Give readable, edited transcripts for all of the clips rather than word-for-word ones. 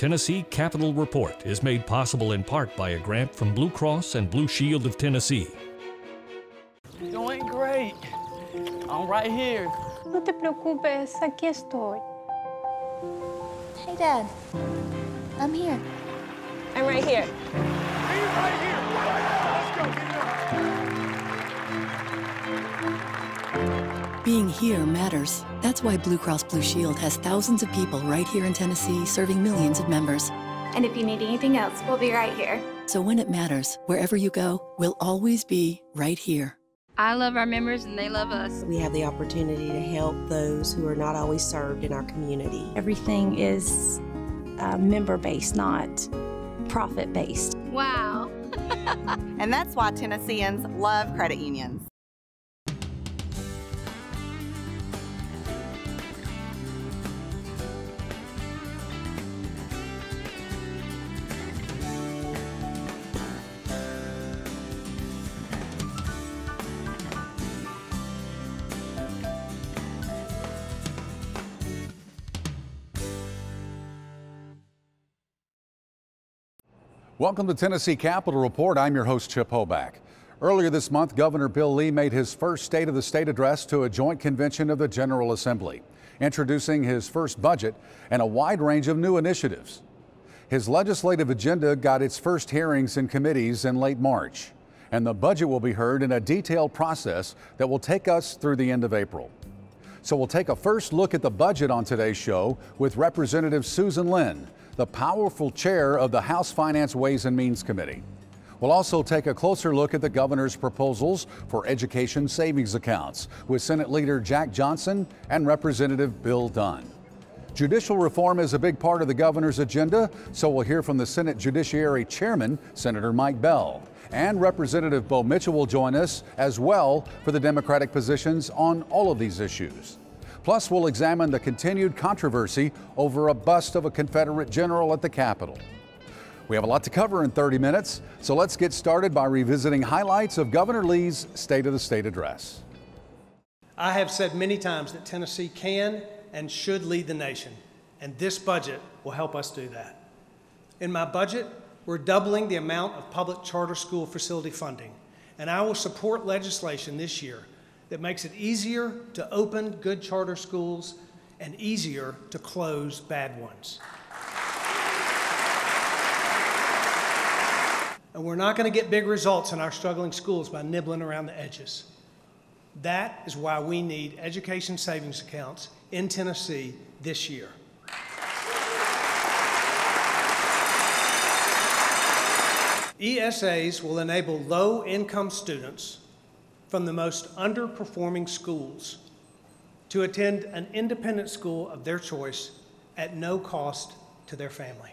Tennessee Capital Report is made possible in part by a grant from Blue Cross and Blue Shield of Tennessee. Doing great. I'm right here. No te preocupes, aquí estoy. Hey, Dad. I'm here. I'm right here. He's right here. Let's go. Get it up. Being here matters. That's why Blue Cross Blue Shield has thousands of people right here in Tennessee serving millions of members. And if you need anything else, we'll be right here. So when it matters, wherever you go, we'll always be right here. I love our members and they love us. We have the opportunity to help those who are not always served in our community. Everything is member-based, not profit-based. Wow. And that's why Tennesseans love credit unions. Welcome to Tennessee Capital Report. I'm your host, Chip Hoback. Earlier this month, Governor Bill Lee made his first State of the State address to a joint convention of the General Assembly, introducing his first budget and a wide range of new initiatives. His legislative agenda got its first hearings in committees in late March, and the budget will be heard in a detailed process that will take us through the end of April. So we'll take a first look at the budget on today's show with Representative Susan Lynn, the powerful chair of the House Finance Ways and Means Committee. We'll also take a closer look at the governor's proposals for education savings accounts with Senate Leader Jack Johnson and Representative Bill Dunn. Judicial reform is a big part of the governor's agenda, so we'll hear from the Senate Judiciary Chairman, Senator Mike Bell. And Representative Bo Mitchell will join us as well for the Democratic positions on all of these issues. Plus, we'll examine the continued controversy over a bust of a Confederate general at the Capitol. We have a lot to cover in 30 minutes, so let's get started by revisiting highlights of Governor Lee's State of the State address. I have said many times that Tennessee can and should lead the nation, and this budget will help us do that. In my budget, we're doubling the amount of public charter school facility funding, and I will support legislation this year that makes it easier to open good charter schools and easier to close bad ones. And we're not going to get big results in our struggling schools by nibbling around the edges. That is why we need education savings accounts in Tennessee this year. ESAs will enable low-income students from the most underperforming schools to attend an independent school of their choice at no cost to their family.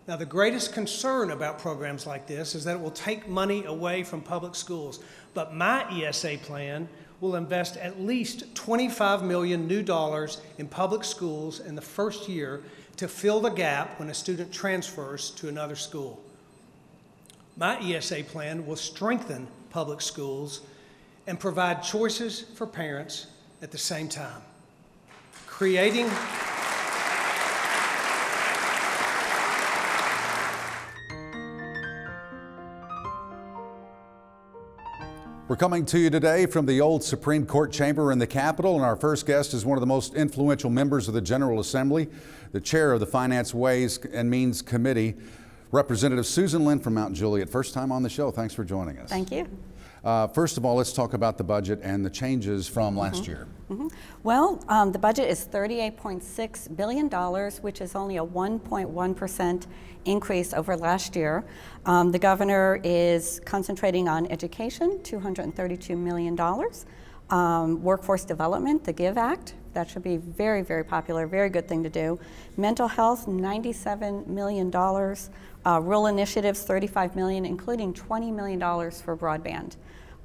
Now, the greatest concern about programs like this is that it will take money away from public schools, but my ESA plan will invest at least $25 million new dollars in public schools in the first year to fill the gap when a student transfers to another school. My ESA plan will strengthen public schools and provide choices for parents at the same time, creating We're coming to you today from the old Supreme Court chamber in the Capitol, and our first guest is one of the most influential members of the General Assembly, the chair of the Finance Ways and Means Committee, Representative Susan Lynn from Mount Juliet. First time on the show. Thanks for joining us. Thank you. First of all, let's talk about the budget and the changes from last year. Well, the budget is $38.6 billion, which is only a 1.1% increase over last year. The governor is concentrating on education, $232 million. Workforce development, the GIVE Act, that should be very, very popular, very good thing to do. Mental health, $97 million. Rural initiatives, $35 million, including $20 million for broadband.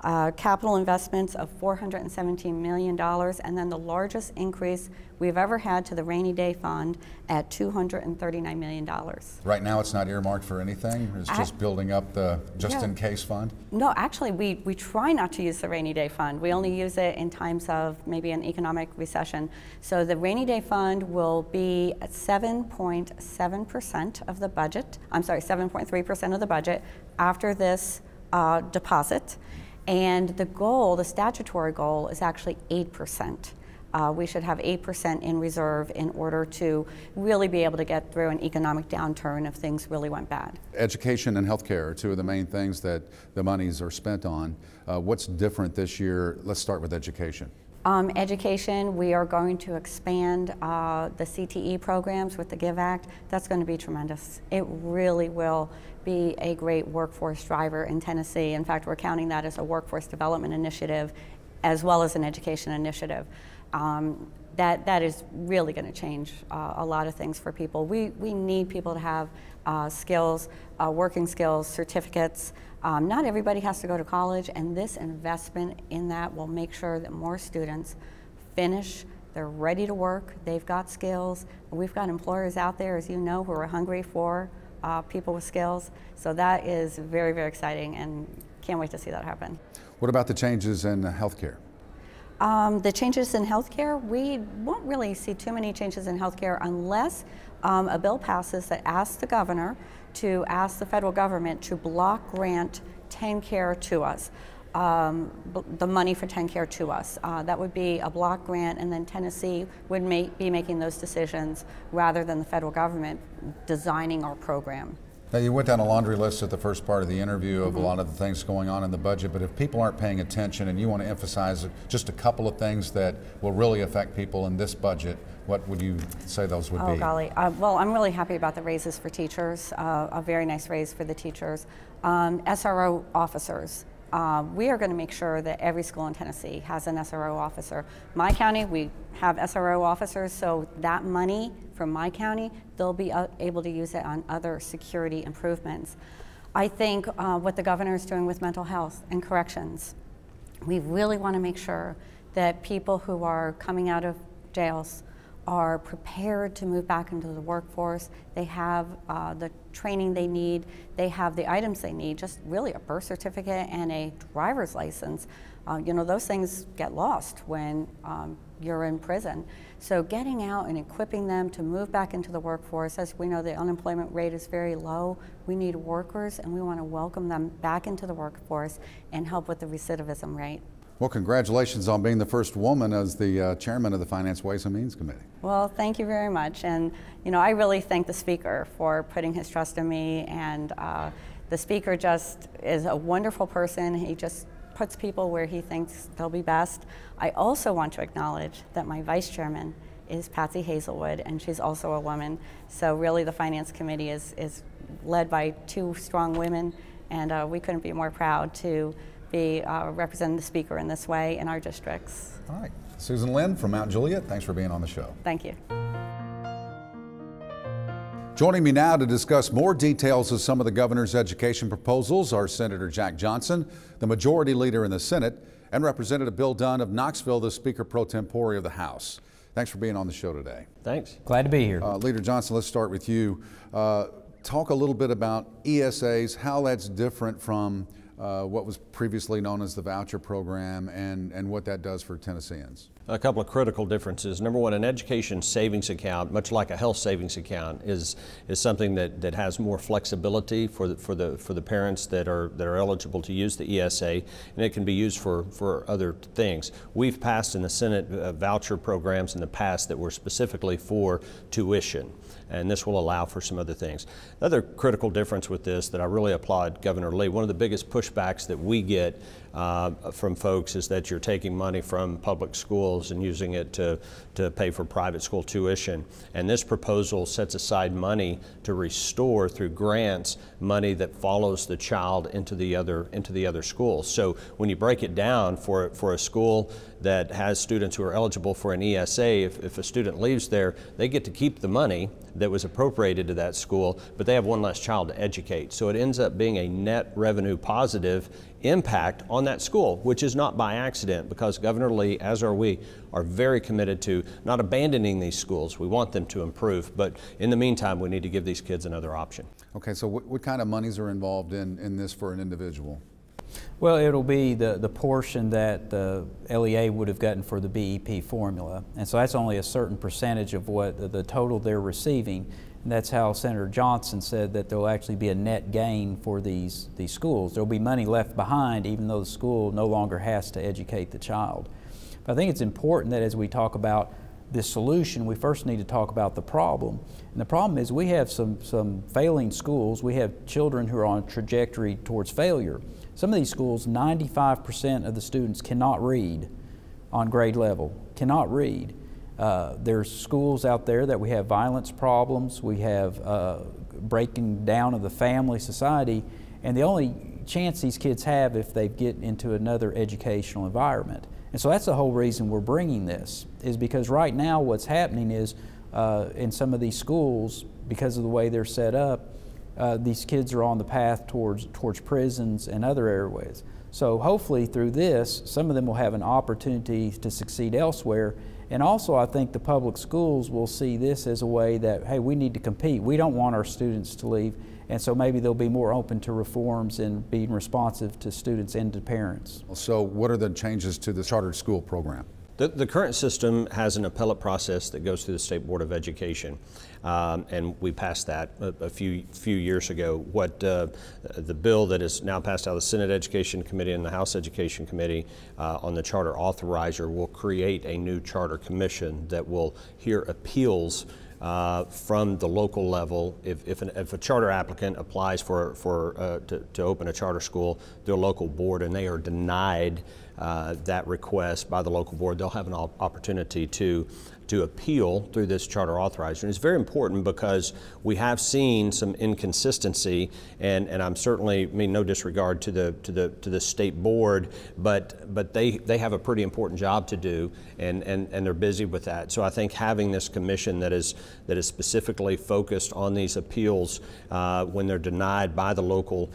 Capital investments of $417 million, and then the largest increase we've ever had to the rainy day fund at $239 million. Right now it's not earmarked for anything? It's just building up the just-in-case fund? No, actually we try not to use the rainy day fund. We only use it in times of maybe an economic recession. So the rainy day fund will be at 7.7% of the budget, 7.3% of the budget after this deposit. And the goal, the statutory goal, is actually 8%. We should have 8% in reserve in order to really be able to get through an economic downturn if things really went bad. Education and healthcare are two of the main things that the monies are spent on. What's different this year? Let's start with education. Education, we are going to expand the CTE programs with the GIVE Act. That's going to be tremendous. It really will be a great workforce driver in Tennessee. In fact, we're counting that as a workforce development initiative as well as an education initiative. That is really going to change a lot of things for people. We need people to have skills, working skills, certificates. Not everybody has to go to college, and this investment in that will make sure that more students finish, they're ready to work, they've got skills. We've got employers out there, as you know, who are hungry for people with skills. So that is very, very exciting, and can't wait to see that happen. What about the changes in healthcare? The changes in healthcare, we won't really see too many changes in healthcare unless a bill passes that asks the governor to ask the federal government to block grant TennCare to us, the money for TennCare to us. That would be a block grant, and then Tennessee would be making those decisions rather than the federal government designing our program. Now, you went down a laundry list at the first part of the interview of a lot of the things going on in the budget, but if people aren't paying attention and you want to emphasize just a couple of things that will really affect people in this budget, what would you say those would be? Oh, golly. Well, I'm really happy about the raises for teachers, a very nice raise for the teachers. SRO officers. We are going to make sure that every school in Tennessee has an SRO officer. My county, we have SRO officers, so that money from my county, they'll be able to use it on other security improvements. I think what the governor is doing with mental health and corrections, we really want to make sure that people who are coming out of jails are prepared to move back into the workforce. They have the training they need. They have the items they need, just really a birth certificate and a driver's license. You know, those things get lost when you're in prison. So getting out and equipping them to move back into the workforce, as we know the unemployment rate is very low, we need workers and we want to welcome them back into the workforce and help with the recidivism rate. Well, congratulations on being the first woman as the chairman of the Finance, Ways and Means Committee. Well, thank you very much. And, you know, I really thank the Speaker for putting his trust in me. And the Speaker just is a wonderful person. He just puts people where he thinks they'll be best. I also want to acknowledge that my Vice Chairman is Patsy Hazelwood, and she's also a woman. So really the Finance Committee is led by two strong women, and we couldn't be more proud to be representing the Speaker in this way in our districts. All right. Susan Lynn from Mount Juliet, thanks for being on the show. Thank you. Joining me now to discuss more details of some of the governor's education proposals are Senator Jack Johnson, the majority leader in the Senate, and Representative Bill Dunn of Knoxville, the Speaker pro tempore of the House. Thanks for being on the show today. Thanks. Glad to be here. Leader Johnson, let's start with you. Talk a little bit about ESAs, how that's different from what was previously known as the voucher program, and what that does for Tennesseans. A couple of critical differences. Number one, an education savings account, much like a health savings account, is something that has more flexibility for the parents that are eligible to use the ESA, and it can be used for other things. We've passed in the Senate voucher programs in the past that were specifically for tuition, and this will allow for some other things. The other critical difference with this that I really applaud Governor Lee, one of the biggest pushbacks that we get from folks is that you're taking money from public schools and using it to pay for private school tuition. And this proposal sets aside money to restore through grants money that follows the child into the other schools. So when you break it down for a school that has students who are eligible for an ESA, if a student leaves there, they get to keep the money, that was appropriated to that school, but they have one less child to educate. So it ends up being a net revenue positive impact on that school, which is not by accident, because Governor Lee, as are we, are very committed to not abandoning these schools. We want them to improve, but in the meantime, we need to give these kids another option. Okay, so what kind of monies are involved in this for an individual? Well, it'll be the portion that the LEA would have gotten for the BEP formula. And so that's only a certain percentage of what the total they're receiving. And that's how Senator Johnson said that there'll actually be a net gain for these schools. There'll be money left behind even though the school no longer has to educate the child. But I think it's important that as we talk about this solution, we first need to talk about the problem. And the problem is we have some failing schools. We have children who are on a trajectory towards failure. Some of these schools, 95% of the students cannot read on grade level, cannot read. There's schools out there that we have violence problems, we have breaking down of the family society, and the only chance these kids have if they get into another educational environment. And so that's the whole reason we're bringing this, is because right now what's happening is in some of these schools, because of the way they're set up, these kids are on the path towards prisons and other areas. So hopefully through this, some of them will have an opportunity to succeed elsewhere. And also I think the public schools will see this as a way that, hey, we need to compete. We don't want our students to leave. And so maybe they'll be more open to reforms and being responsive to students and to parents. So what are the changes to the charter school program? The current system has an appellate process that goes through the State Board of Education, and we passed that a few years ago. What the bill that is now passed out of the Senate Education Committee and the House Education Committee on the charter authorizer will create a new charter commission that will hear appeals from the local level. If a charter applicant applies to open a charter school, their local board, and they are denied that request by the local board, they'll have an opportunity to appeal through this charter authorizer. And it's very important because we have seen some inconsistency, and I'm certainly mean no disregard to the state board, but they have a pretty important job to do, and they're busy with that. So I think having this commission that is specifically focused on these appeals when they're denied by the local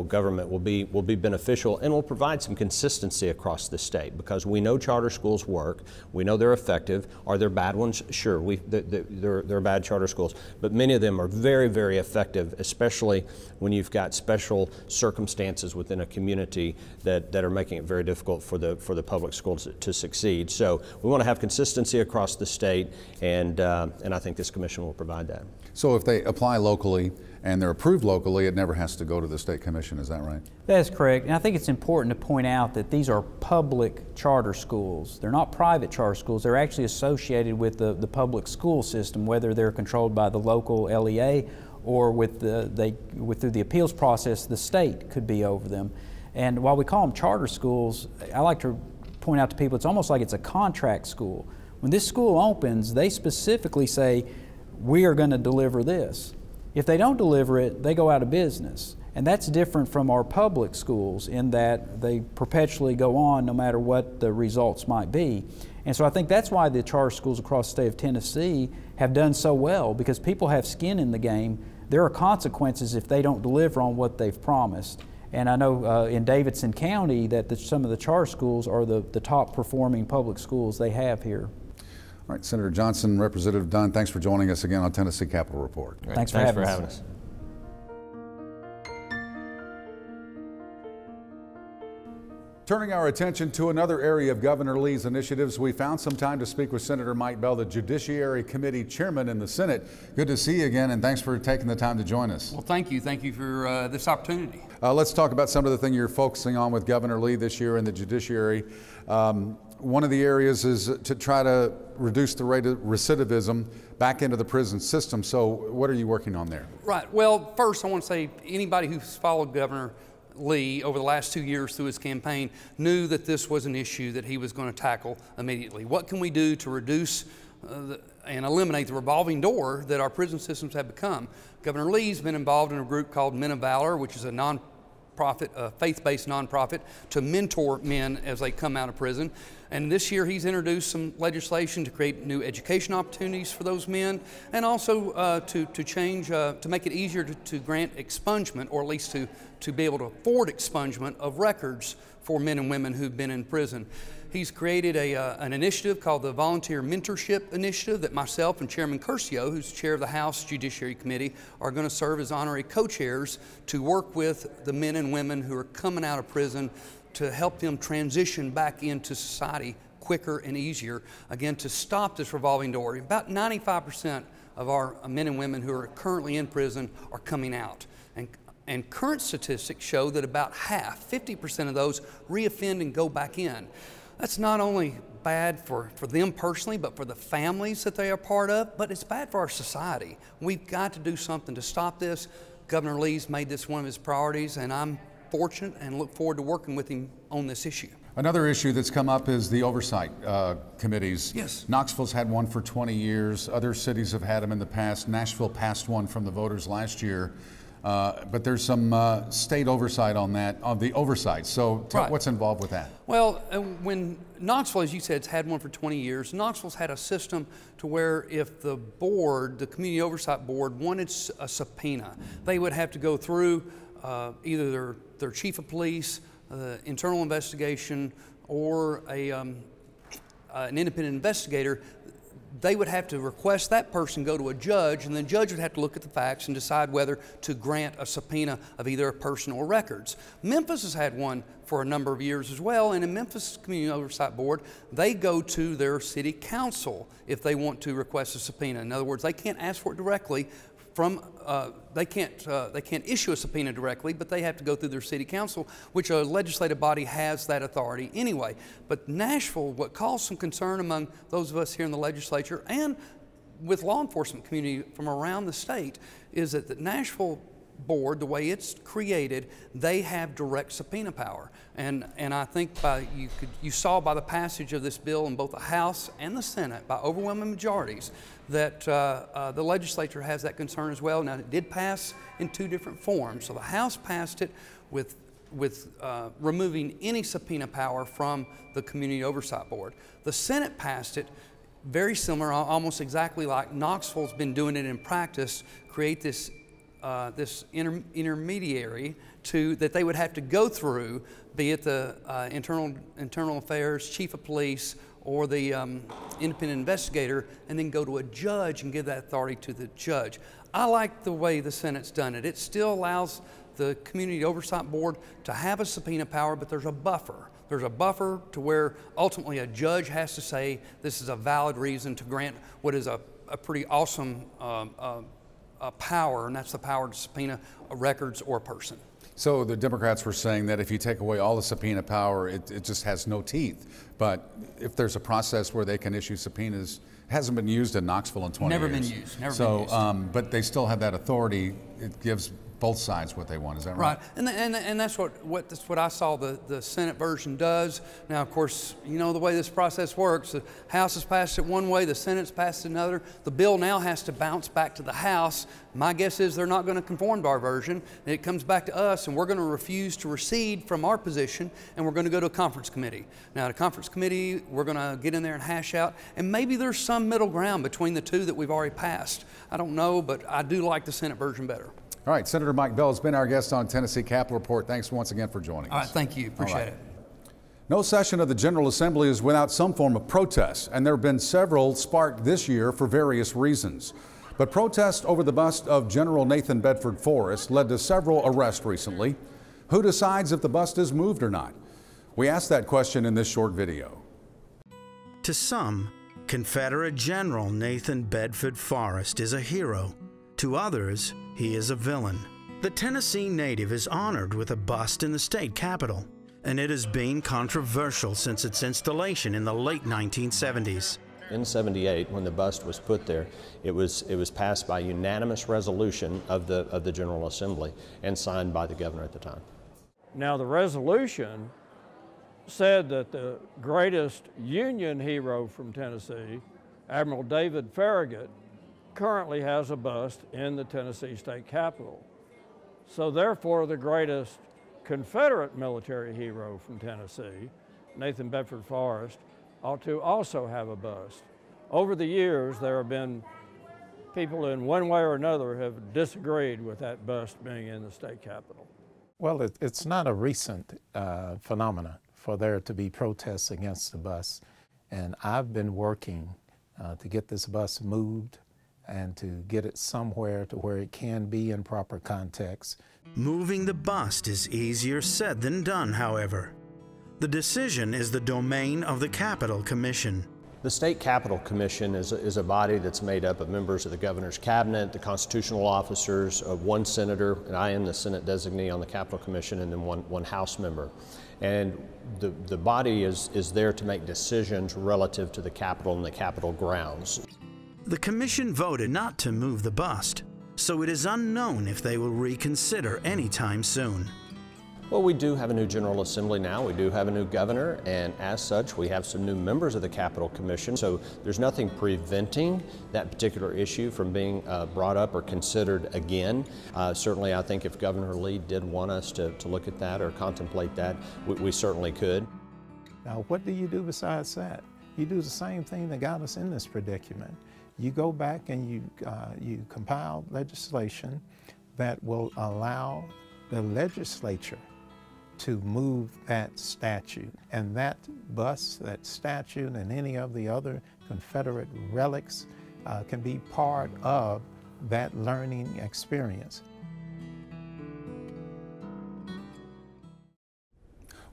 government will be beneficial, and will provide some consistency across the state, because we know charter schools work, we know they're effective. Are there bad ones? Sure, there are bad charter schools, but many of them are very, very effective, especially when you've got special circumstances within a community that are making it very difficult for the public schools to succeed. So we want to have consistency across the state, and I think this commission will provide that. So if they apply locally and they're approved locally, it never has to go to the state commission, is that right? That's correct, and I think it's important to point out that these are public charter schools. They're not private charter schools. They're actually associated with the public school system, whether they're controlled by the local LEA or through the appeals process, the state could be over them. And while we call them charter schools, I like to point out to people, it's almost like it's a contract school. When this school opens, they specifically say, we are going to deliver this. If they don't deliver it, they go out of business. And that's different from our public schools in that they perpetually go on no matter what the results might be. And so I think that's why the charter schools across the state of Tennessee have done so well, because people have skin in the game. There are consequences if they don't deliver on what they've promised. And I know in Davidson County that some of the charter schools are the top performing public schools they have here. All right, Senator Johnson, Representative Dunn, thanks for joining us again on Tennessee Capitol Report. Right. Thanks for having us. Turning our attention to another area of Governor Lee's initiatives, we found some time to speak with Senator Mike Bell, the Judiciary Committee Chairman in the Senate. Good to see you again, and thanks for taking the time to join us. Well, thank you. Thank you for this opportunity. Let's talk about some of the things you're focusing on with Governor Lee this year in the Judiciary. One of the areas is to try to reduce the rate of recidivism back into the prison system. So what are you working on there? Right. Well, first I want to say anybody who's followed Governor Lee over the last 2 years through his campaign knew that this was an issue that he was going to tackle immediately. What can we do to reduce and eliminate the revolving door that our prison systems have become? Governor Lee's been involved in a group called Men of Valor, which is a nonprofit, a faith-based nonprofit, to mentor men as they come out of prison. And this year he's introduced some legislation to create new education opportunities for those men, and also to make it easier to grant expungement, or at least to be able to afford expungement of records for men and women who've been in prison. He's created an initiative called the Volunteer Mentorship Initiative that myself and Chairman Curcio, who's chair of the House Judiciary Committee, are going to serve as honorary co-chairs to work with the men and women who are coming out of prison to help them transition back into society quicker and easier, again, to stop this revolving door. About 95% of our men and women who are currently in prison are coming out. And current statistics show that about half, 50% of those, reoffend and go back in. That's not only bad for them personally, but for the families that they are part of, but it's bad for our society. We've got to do something to stop this. Governor Lee's made this one of his priorities, and I'm fortunate and look forward to working with him on this issue. Another issue that's come up is the oversight committees. Yes. Knoxville's had one for 20 years. Other cities have had them in the past. Nashville passed one from the voters last year. But there's some state oversight on that, on the oversight. So what's involved with that? Well, when Knoxville, as you said, has had one for 20 years, Knoxville's had a system to where if the board, the Community Oversight Board, wanted a subpoena, they would have to go through either their chief of police, internal investigation, or an independent investigator. They would have to request that person go to a judge, and the judge would have to look at the facts and decide whether to grant a subpoena of either a person or records. Memphis has had one for a number of years as well, and in Memphis Community Oversight Board, they go to their city council if they want to request a subpoena. In other words, they can't ask for it directly from, they can't issue a subpoena directly, but they have to go through their city council, which a legislative body has that authority anyway. But Nashville, what caused some concern among those of us here in the legislature and with law enforcement community from around the state, is that the Nashville board, the way it's created, they have direct subpoena power. And I think you saw by the passage of this bill in both the House and the Senate by overwhelming majorities that the legislature has that concern as well. Now, it did pass in two different forms. So the House passed it with removing any subpoena power from the Community Oversight Board. The Senate passed it very similar, almost exactly like Knoxville's been doing it in practice, create this intermediary that they would have to go through, be it the internal affairs, chief of police, or the independent investigator, and then go to a judge and give that authority to the judge. I like the way the Senate's done it. It still allows the Community Oversight Board to have a subpoena power, but there's a buffer. There's a buffer to where ultimately a judge has to say this is a valid reason to grant what is a pretty awesome power, and that's the power to subpoena records or a person. So the Democrats were saying that if you take away all the subpoena power, it just has no teeth. But if there's a process where they can issue subpoenas, it hasn't been used in Knoxville in 20 years. Never been used, never been used. But they still have that authority. It gives both sides what they want, is that right? Right, and that's what I saw the Senate version does. Now, of course, you know the way this process works. The House has passed it one way, the Senate's passed it another. The bill now has to bounce back to the House. My guess is they're not going to conform to our version. And it comes back to us, and we're going to refuse to recede from our position, and we're going to go to a conference committee. Now, at a conference committee, we're going to get in there and hash out, and maybe there's some middle ground between the two that we've already passed. I don't know, but I do like the Senate version better. All right, Senator Mike Bell has been our guest on Tennessee Capitol Report. Thanks once again for joining us. All right, thank you. Appreciate it. No session of the General Assembly is without some form of protest, and there have been several sparked this year for various reasons. But protest over the bust of General Nathan Bedford Forrest led to several arrests recently. Who decides if the bust is moved or not? We asked that question in this short video. To some, Confederate General Nathan Bedford Forrest is a hero. To others, he is a villain. The Tennessee native is honored with a bust in the state capitol, and it has been controversial since its installation in the late 1970s. In '78, when the bust was put there, it was passed by unanimous resolution of the General Assembly and signed by the governor at the time. Now, the resolution said that the greatest Union hero from Tennessee, Admiral David Farragut, currently has a bust in the Tennessee State Capitol. So therefore, the greatest Confederate military hero from Tennessee, Nathan Bedford Forrest, ought to also have a bust. Over the years, there have been people in one way or another have disagreed with that bust being in the state capitol. Well, it's not a recent phenomenon for there to be protests against the bus. And I've been working to get this bus moved and to get it somewhere to where it can be in proper context. Moving the bust is easier said than done, however. The decision is the domain of the Capitol Commission. The State Capitol Commission is a body that's made up of members of the governor's cabinet, the constitutional officers, one senator, and I am the Senate designee on the Capitol Commission, and then one House member. And the body is there to make decisions relative to the Capitol and the Capitol grounds. The commission voted not to move the bust, so it is unknown if they will reconsider anytime soon. Well, we do have a new General Assembly now. We do have a new governor, and as such, we have some new members of the Capitol Commission. So there's nothing preventing that particular issue from being brought up or considered again. Certainly, I think if Governor Lee did want us to look at that or contemplate that, we certainly could. Now, what do you do besides that? You do the same thing that got us in this predicament. You go back and you compile legislation that will allow the legislature to move that statute. And that bus, that statute, and any of the other Confederate relics can be part of that learning experience.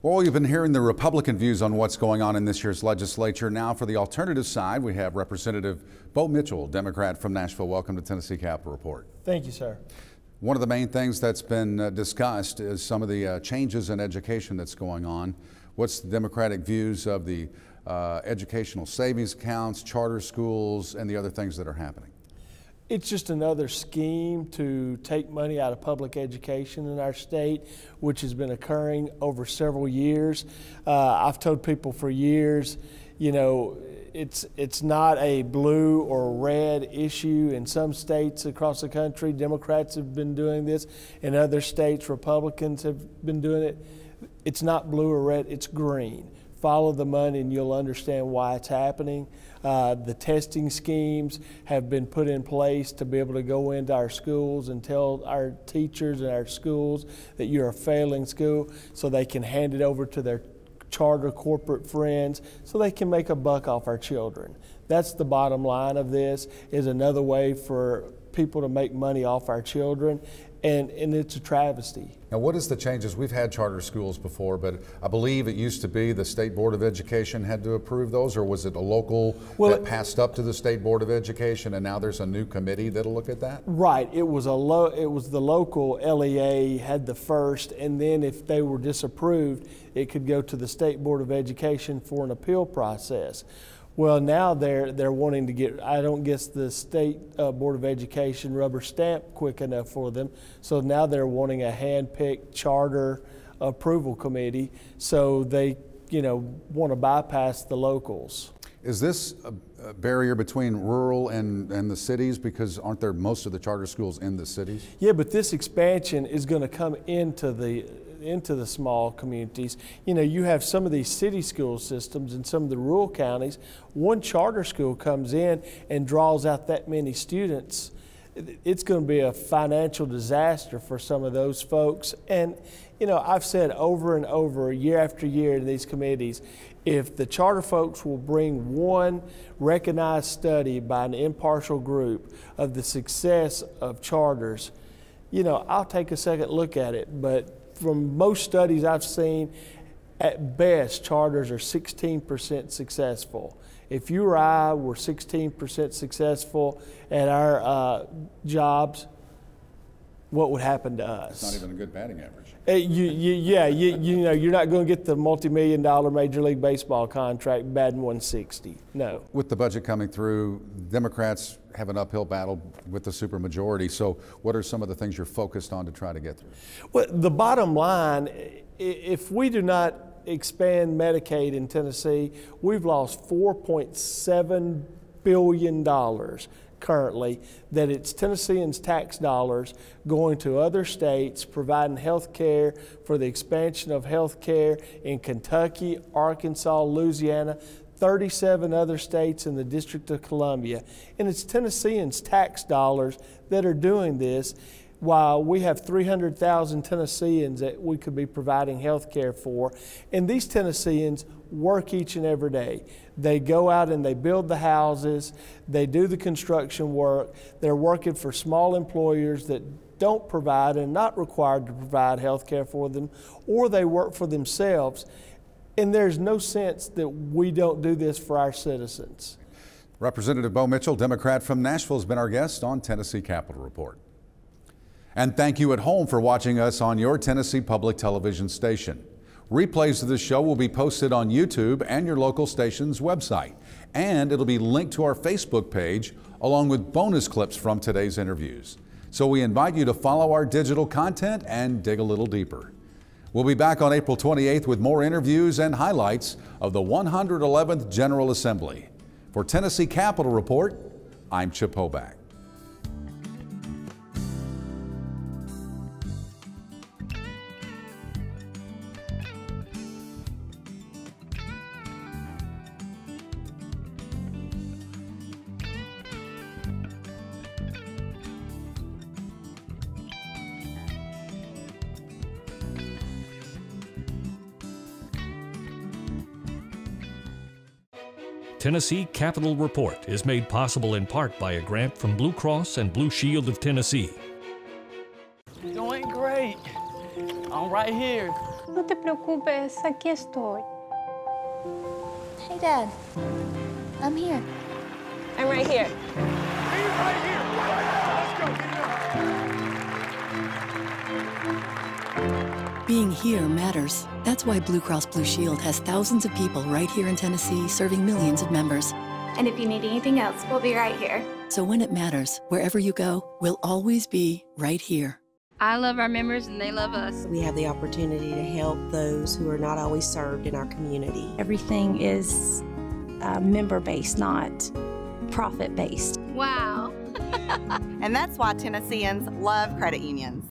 Well, you've been hearing the Republican views on what's going on in this year's legislature. Now for the alternative side, we have Representative Bo Mitchell, Democrat from Nashville. Welcome to Tennessee Capitol Report. Thank you, sir. One of the main things that's been discussed is some of the changes in education that's going on. What's the Democratic views of the educational savings accounts, charter schools, and the other things that are happening? It's just another scheme to take money out of public education in our state, which has been occurring over several years. I've told people for years, you know, it's not a blue or red issue. In some states across the country, Democrats have been doing this. In other states, Republicans have been doing it. It's not blue or red, it's green. Follow the money and you'll understand why it's happening. The testing schemes have been put in place to be able to go into our schools and tell our teachers and our schools that you're a failing school, so they can hand it over to their charter corporate friends so they can make a buck off our children. That's the bottom line of this, is another way for people to make money off our children, and it's a travesty. Now, what is the changes? We've had charter schools before, but I believe it used to be the State Board of Education had to approve those, or was it a local that passed up to the State Board of Education, and now there's a new committee that'll look at that? Right. It was the local LEA had the first, and then if they were disapproved, it could go to the State Board of Education for an appeal process. Well, now they're wanting to get, I don't guess the State Board of Education rubber stamp quick enough for them, so now they're wanting a hand-picked charter approval committee, so they, you know, want to bypass the locals. Is this a barrier between rural and the cities, because aren't there most of the charter schools in the cities? Yeah, but this expansion is going to come into the small communities. You know, you have some of these city school systems in some of the rural counties. One charter school comes in and draws out that many students. It's going to be a financial disaster for some of those folks. And, you know, I've said over and over, year after year in these committees, if the charter folks will bring one recognized study by an impartial group of the success of charters, you know, I'll take a second look at it. But from most studies I've seen, at best, charters are 16% successful. If you or I were 16% successful at our jobs, what would happen to us? It's not even a good batting average. You know, you're not going to get the multi-million-dollar Major League Baseball contract batting 160. No. With the budget coming through, Democrats have an uphill battle with the supermajority. So what are some of the things you're focused on to try to get through? Well, the bottom line, if we do not expand Medicaid in Tennessee, we've lost $4.7 billion currently that it's Tennesseans' tax dollars going to other states, providing health care for the expansion of health care in Kentucky, Arkansas, Louisiana, 37 other states in the District of Columbia. And it's Tennesseans' tax dollars that are doing this, while we have 300,000 Tennesseans that we could be providing health care for. And these Tennesseans work each and every day. They go out and they build the houses, they do the construction work, they're working for small employers that don't provide and not required to provide health care for them, or they work for themselves. And there's no sense that we don't do this for our citizens. Representative Bo Mitchell, Democrat from Nashville, has been our guest on Tennessee Capitol Report. And thank you at home for watching us on your Tennessee Public Television station. Replays of this show will be posted on YouTube and your local station's website. And it'll be linked to our Facebook page along with bonus clips from today's interviews. So we invite you to follow our digital content and dig a little deeper. We'll be back on April 28th with more interviews and highlights of the 111th General Assembly. For Tennessee Capitol Report, I'm Chip Hoback. Tennessee Capitol Report is made possible in part by a grant from Blue Cross and Blue Shield of Tennessee. Doing great. I'm right here. No te preocupes, aquí estoy. Hey, Dad. I'm here. I'm right here. He's right here. Let's go. Get it. Being here matters. That's why Blue Cross Blue Shield has thousands of people right here in Tennessee serving millions of members. And if you need anything else, we'll be right here. So when it matters, wherever you go, we'll always be right here. I love our members and they love us. We have the opportunity to help those who are not always served in our community. Everything is member-based, not profit-based. Wow. And that's why Tennesseans love credit unions.